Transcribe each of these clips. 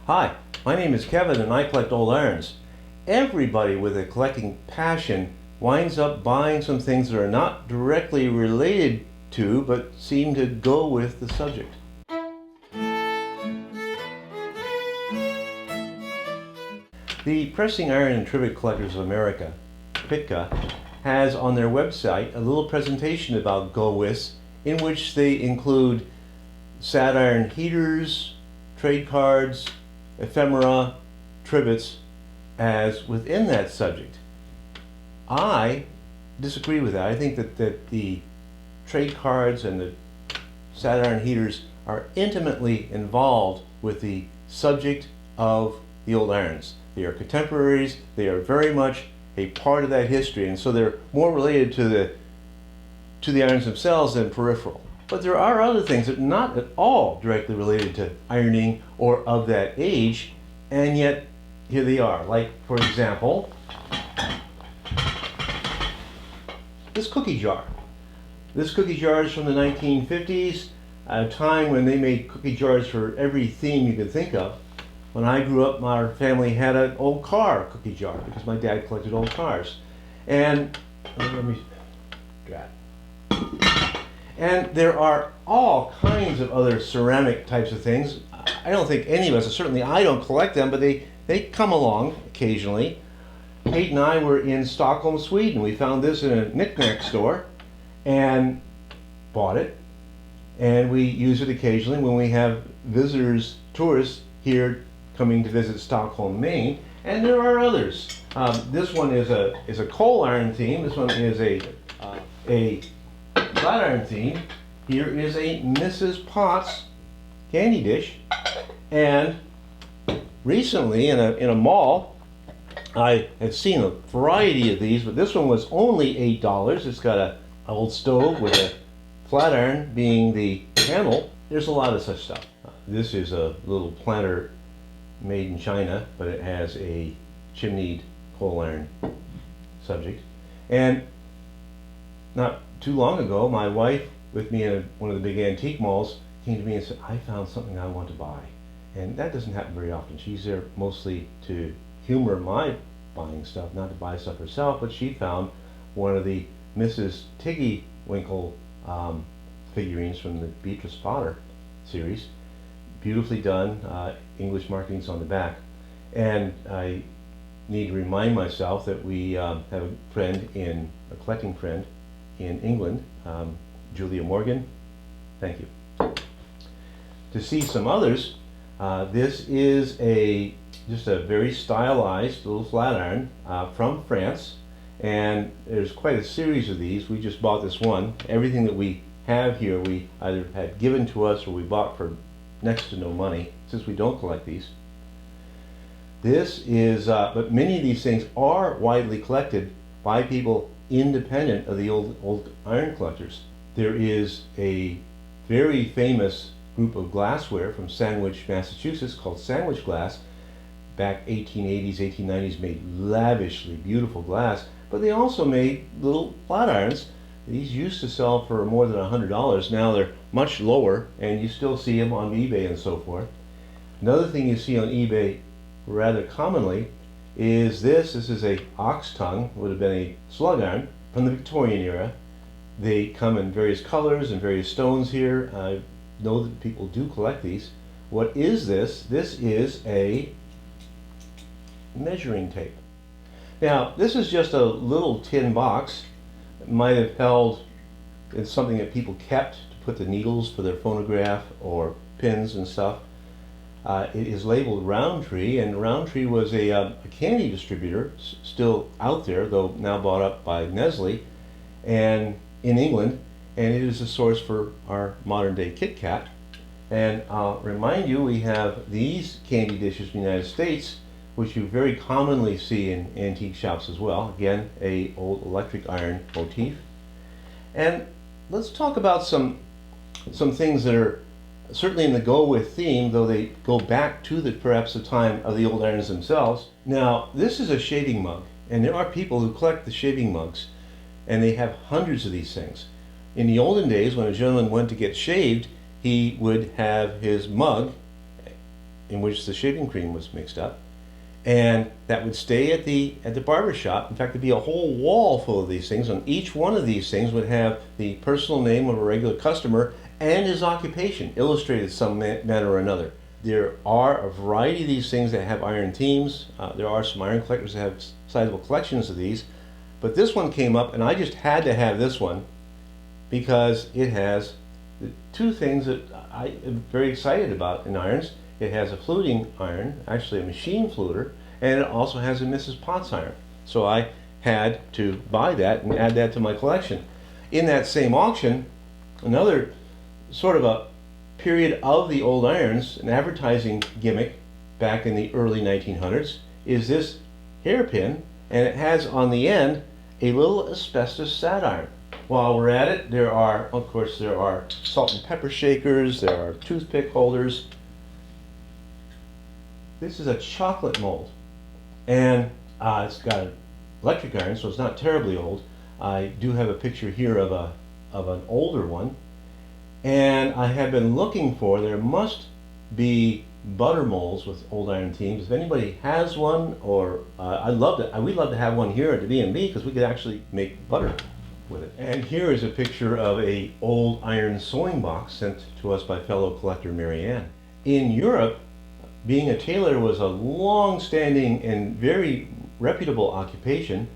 Hi, my name is Kevin and I collect old irons. Everybody with a collecting passion winds up buying some things that are not directly related to but seem to go with the subject. The Pressing Iron and Trivet Collectors of America, PITCA, has on their website a little presentation about go-withs in which they include sad iron heaters, trade cards, ephemera, trivets as within that subject. I disagree with that. I think that the trade cards and the sad iron heaters are intimately involved with the subject of the old irons. They are contemporaries, they are very much a part of that history, and so they're more related to the irons themselves than peripheral. But there are other things that are not at all directly related to ironing or of that age, and yet here they are. Like, for example, this cookie jar. This cookie jar is from the 1950s, at a time when they made cookie jars for every theme you could think of. When I grew up, our family had an old car cookie jar because my dad collected old cars. And let me drat. And there are all kinds of other ceramic types of things. I don't think any of us, certainly I don't collect them, but they come along occasionally. Kate and I were in Stockholm, Sweden. We found this in a knick-knack store and bought it. And we use it occasionally when we have visitors, tourists here coming to visit Stockholm, Maine. And there are others. This one is a coal iron theme. This one is a flat iron theme. Here is a Mrs. Potts candy dish, and recently in a mall I had seen a variety of these, but this one was only $8. It's got an old stove with a flat iron being the handle. There's a lot of such stuff. This is a little planter made in China, but it has a chimneyed coal iron subject. And not too long ago, my wife, with me in one of the big antique malls, came to me and said, I found something I want to buy. And that doesn't happen very often. She's there mostly to humor my buying stuff, not to buy stuff herself, but she found one of the Mrs. Tiggy Winkle figurines from the Beatrice Potter series. Beautifully done, English markings on the back. And I need to remind myself that we have a collecting friend in England, Julia Morgan. Thank you. To see some others, this is just a very stylized little flat iron from France, and there's quite a series of these. We just bought this one. Everything that we have here we either had given to us or we bought for next to no money, since we don't collect these. This is, but many of these things are widely collected by people independent of the old iron collectors. There is a very famous group of glassware from Sandwich, Massachusetts called Sandwich Glass. Back 1880s, 1890s, made lavishly beautiful glass, but they also made little flat irons. These used to sell for more than $100. Now they're much lower, and you still see them on eBay and so forth. Another thing you see on eBay rather commonly is this is a ox tongue, would have been a slug iron from the Victorian era. They come in various colors and various stones here. I know that people do collect these. What is this? This is a measuring tape. Now, this is just a little tin box. It might have held, it's something that people kept to put the needles for their phonograph or pins and stuff. It is labeled Roundtree, and Roundtree was a candy distributor, still out there, though now bought up by Nestle, and in England, and it is a source for our modern day Kit Kat. And I'll remind you, we have these candy dishes in the United States, which you very commonly see in antique shops as well. Again, a old electric iron motif. And let's talk about some things that are certainly in the go with theme, though they go back to perhaps the time of the old irons themselves. Now, this is a shaving mug, and there are people who collect the shaving mugs, and they have hundreds of these things. In the olden days, when a gentleman went to get shaved, he would have his mug in which the shaving cream was mixed up, and that would stay at the barber shop. In fact, there'd be a whole wall full of these things, and each one of these things would have the personal name of a regular customer and his occupation illustrated some manner or another. There are a variety of these things that have iron themes. There are some iron collectors that have sizable collections of these, but this one came up and I just had to have this one because it has the two things that I am very excited about in irons. It has a fluting iron, actually a machine fluter, and it also has a Mrs. Potts iron. So I had to buy that and add that to my collection. In that same auction, another sort of a period of the old irons, an advertising gimmick back in the early 1900s, is this hairpin, and it has on the end a little asbestos sat iron. While we're at it, there are salt and pepper shakers, there are toothpick holders. This is a chocolate mold, and it's got an electric iron, so it's not terribly old. I do have a picture here of an older one, and I have been looking for, there must be butter molds with old iron themes. If anybody has one, or we'd love to have one here at the B&B because we could actually make butter with it. And here is a picture of a old iron sewing box sent to us by fellow collector Mary Ann. In Europe, being a tailor was a long-standing and very reputable occupation,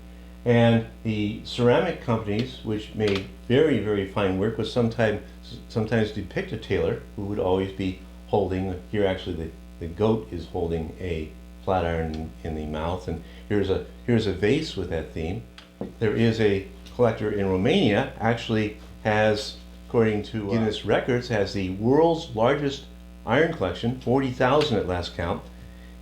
and the ceramic companies, which made very, very fine work, would sometimes depict a tailor who would always be holding, here actually the goat is holding a flat iron in the mouth, and here's a vase with that theme. There is a collector in Romania, actually has, according to Guinness Records, has the world's largest iron collection, 40,000 at last count.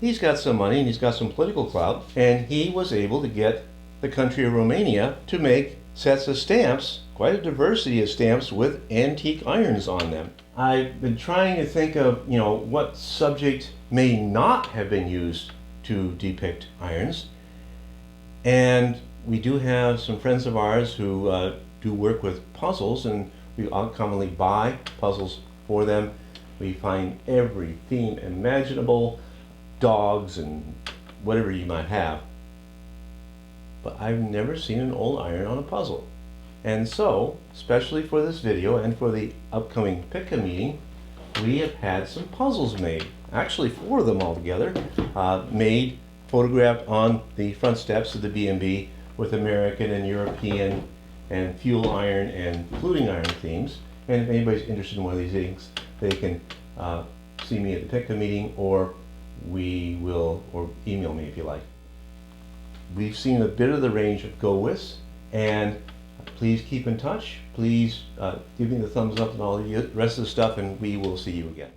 He's got some money and he's got some political clout, and he was able to get the country of Romania to make sets of stamps, quite a diversity of stamps with antique irons on them. I've been trying to think of, what subject may not have been used to depict irons, and we do have some friends of ours who do work with puzzles, and we commonly buy puzzles for them. We find every theme imaginable, dogs and whatever you might have. But I've never seen an old iron on a puzzle. And so, especially for this video and for the upcoming PICA meeting, we have had some puzzles made. Actually 4 of them altogether, made, photographed on the front steps of the B&B with American and European and fuel iron and fluting iron themes. And if anybody's interested in one of these things, they can see me at the PICA meeting, or email me if you like. We've seen a bit of the range of go withs, and please keep in touch. Please give me the thumbs up and all the rest of the stuff, and we will see you again.